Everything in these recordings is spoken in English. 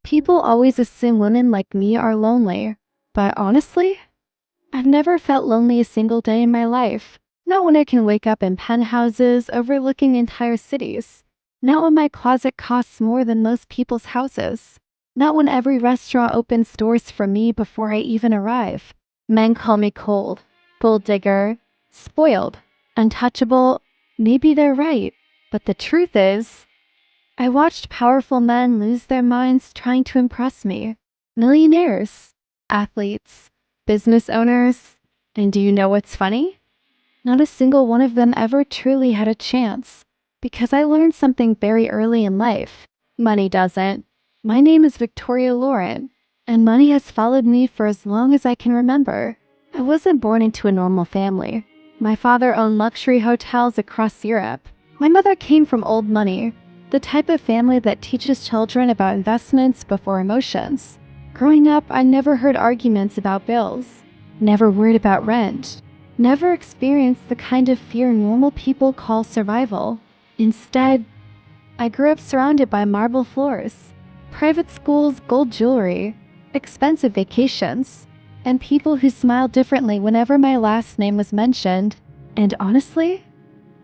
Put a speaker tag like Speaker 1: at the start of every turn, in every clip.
Speaker 1: People always assume women like me are lonely, but honestly, I've never felt lonely a single day in my life. Not when I can wake up in penthouses overlooking entire cities. Not when my closet costs more than most people's houses. Not when every restaurant opens doors for me before I even arrive. Men call me cold, gold digger, spoiled, untouchable. Maybe they're right, but the truth is, I watched powerful men lose their minds trying to impress me. Millionaires, athletes, business owners. And do you know what's funny? Not a single one of them ever truly had a chance. Because I learned something very early in life. Money doesn't. My name is Victoria Lauren, and money has followed me for as long as I can remember. I wasn't born into a normal family. My father owned luxury hotels across Europe. My mother came from old money, the type of family that teaches children about investments before emotions. Growing up, I never heard arguments about bills, never worried about rent, never experienced the kind of fear normal people call survival. Instead, I grew up surrounded by marble floors, private schools, gold jewelry, expensive vacations, and people who smiled differently whenever my last name was mentioned. And honestly,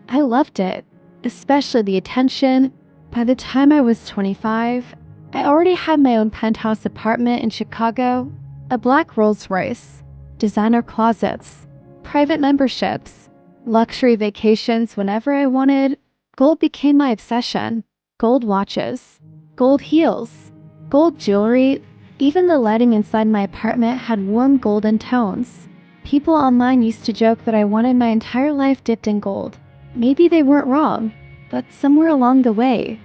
Speaker 1: I loved it, especially the attention. By the time I was 25, I already had my own penthouse apartment in Chicago, a black Rolls Royce, designer closets, private memberships, luxury vacations whenever I wanted. Gold became my obsession. Gold watches, gold heels, gold jewelry. Even the lighting inside my apartment had warm golden tones. People online used to joke that I wanted my entire life dipped in gold. Maybe they weren't wrong, but somewhere along the way,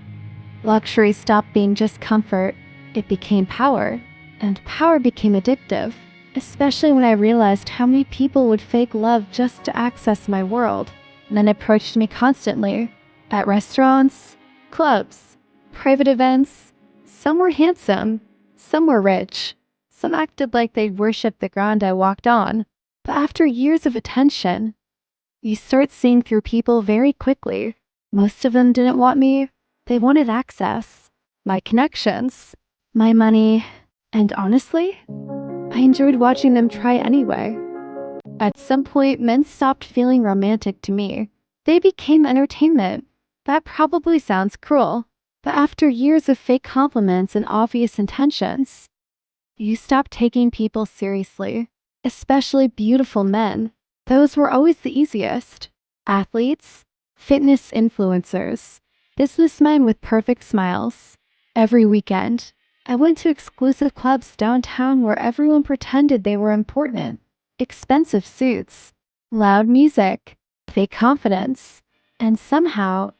Speaker 1: luxury stopped being just comfort. It became power, and power became addictive, especially when I realized how many people would fake love just to access my world, and then approached me constantly, at restaurants, clubs, private events. Some were handsome, some were rich, some acted like they worshipped the ground I walked on. But after years of attention, you start seeing through people very quickly. Most of them didn't want me. They wanted access, my connections, my money, and honestly, I enjoyed watching them try anyway. At some point, men stopped feeling romantic to me. They became entertainment. That probably sounds cruel, but after years of fake compliments and obvious intentions, you stop taking people seriously, especially beautiful men. Those were always the easiest. Athletes, fitness influencers, businessmen with perfect smiles. Every weekend, I went to exclusive clubs downtown where everyone pretended they were important. Expensive suits, loud music, fake confidence, and somehow,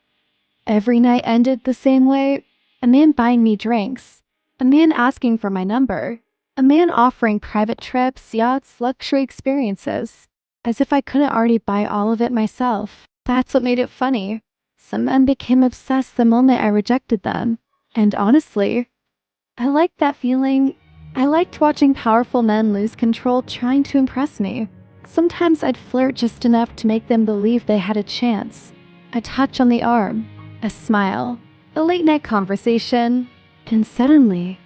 Speaker 1: every night ended the same way. A man buying me drinks, a man asking for my number, a man offering private trips, yachts, luxury experiences, as if I couldn't already buy all of it myself. That's what made it funny. Some men became obsessed the moment I rejected them. And honestly, I liked that feeling. I liked watching powerful men lose control trying to impress me. Sometimes I'd flirt just enough to make them believe they had a chance. A touch on the arm, a smile, a late night conversation, and suddenly,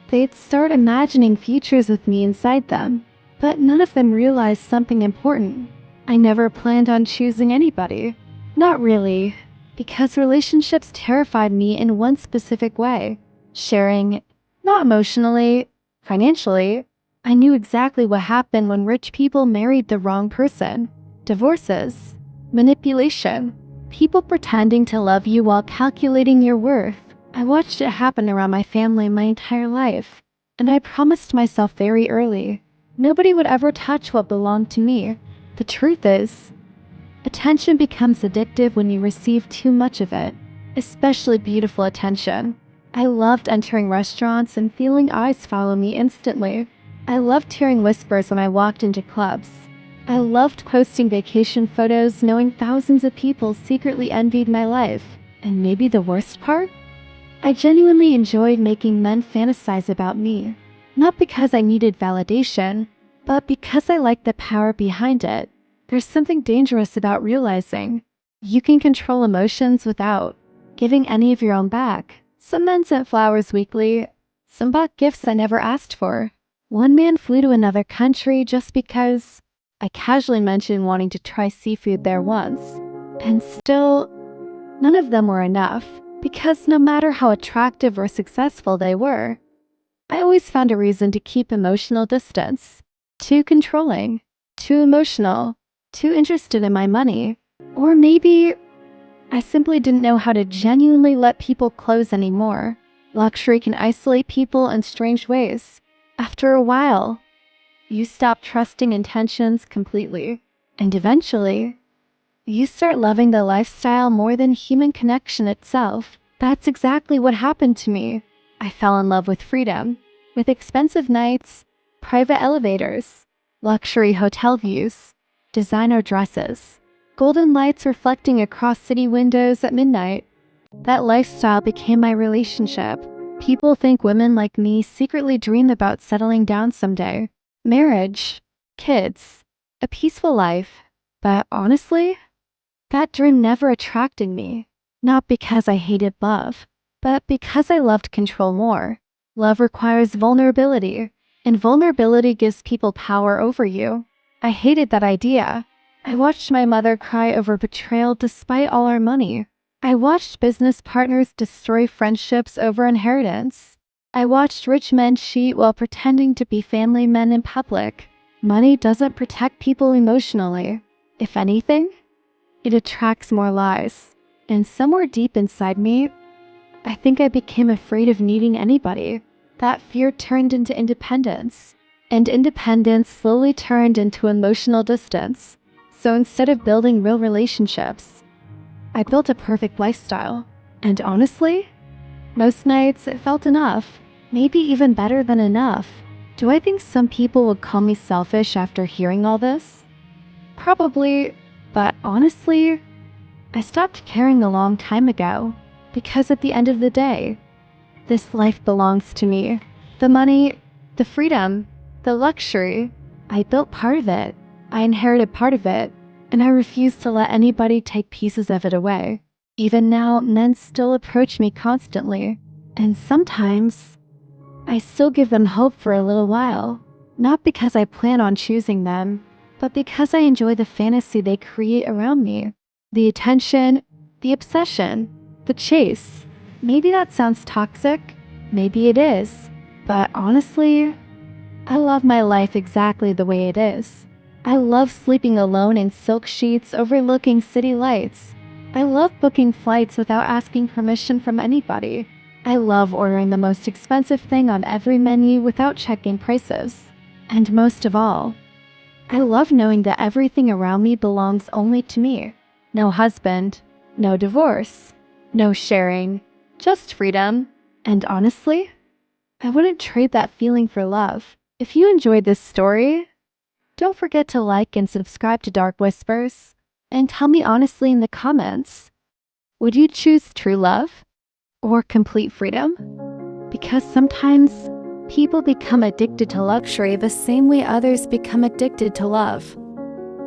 Speaker 1: they'd start imagining futures with me inside them. But none of them realized something important. I never planned on choosing anybody. Not really, because relationships terrified me in one specific way. Sharing, not emotionally, financially. I knew exactly what happened when rich people married the wrong person. Divorces, manipulation, people pretending to love you while calculating your worth. I watched it happen around my family my entire life, and I promised myself very early, nobody would ever touch what belonged to me. The truth is, attention becomes addictive when you receive too much of it, especially beautiful attention. I loved entering restaurants and feeling eyes follow me instantly. I loved hearing whispers when I walked into clubs. I loved posting vacation photos knowing thousands of people secretly envied my life. And maybe the worst part? I genuinely enjoyed making men fantasize about me. Not because I needed validation, but because I liked the power behind it. There's something dangerous about realizing you can control emotions without giving any of your own back. Some men sent flowers weekly, Some bought gifts I never asked for. One man flew to another country just because I casually mentioned wanting to try seafood there once. And still, none of them were enough, because no matter how attractive or successful they were, I always found a reason to keep emotional distance. Too controlling, too emotional, too interested in my money. Or maybe I simply didn't know how to genuinely let people close anymore. Luxury can isolate people in strange ways. After a while, you stop trusting intentions completely. And eventually, you start loving the lifestyle more than human connection itself. That's exactly what happened to me. I fell in love with freedom, with expensive nights, private elevators, luxury hotel views, designer dresses, golden lights reflecting across city windows at midnight. That lifestyle became my relationship. People think women like me secretly dream about settling down someday. Marriage, kids, a peaceful life. But honestly, that dream never attracted me. Not because I hated love, but because I loved control more. Love requires vulnerability, and vulnerability gives people power over you. I hated that idea. I watched my mother cry over betrayal despite all our money. I watched business partners destroy friendships over inheritance. I watched rich men cheat while pretending to be family men in public. Money doesn't protect people emotionally. If anything, it attracts more lies. And somewhere deep inside me, I think I became afraid of needing anybody. That fear turned into independence. And independence slowly turned into emotional distance. So instead of building real relationships, I built a perfect lifestyle. And honestly, most nights it felt enough. Maybe even better than enough. Do I think some people would call me selfish after hearing all this? Probably, but honestly, I stopped caring a long time ago, because at the end of the day, this life belongs to me. The money, the freedom, the luxury, I built part of it. I inherited part of it, and I refuse to let anybody take pieces of it away. Even now, men still approach me constantly, and sometimes I still give them hope for a little while. Not because I plan on choosing them, but because I enjoy the fantasy they create around me. The attention, the obsession, the chase. Maybe that sounds toxic, maybe it is, but honestly, I love my life exactly the way it is. I love sleeping alone in silk sheets overlooking city lights. I love booking flights without asking permission from anybody. I love ordering the most expensive thing on every menu without checking prices. And most of all, I love knowing that everything around me belongs only to me. No husband, no divorce, no sharing, just freedom. And honestly, I wouldn't trade that feeling for love. If you enjoyed this story, don't forget to like and subscribe to Dark Whispers. And tell me honestly in the comments, would you choose true love or complete freedom? Because sometimes people become addicted to luxury the same way others become addicted to love.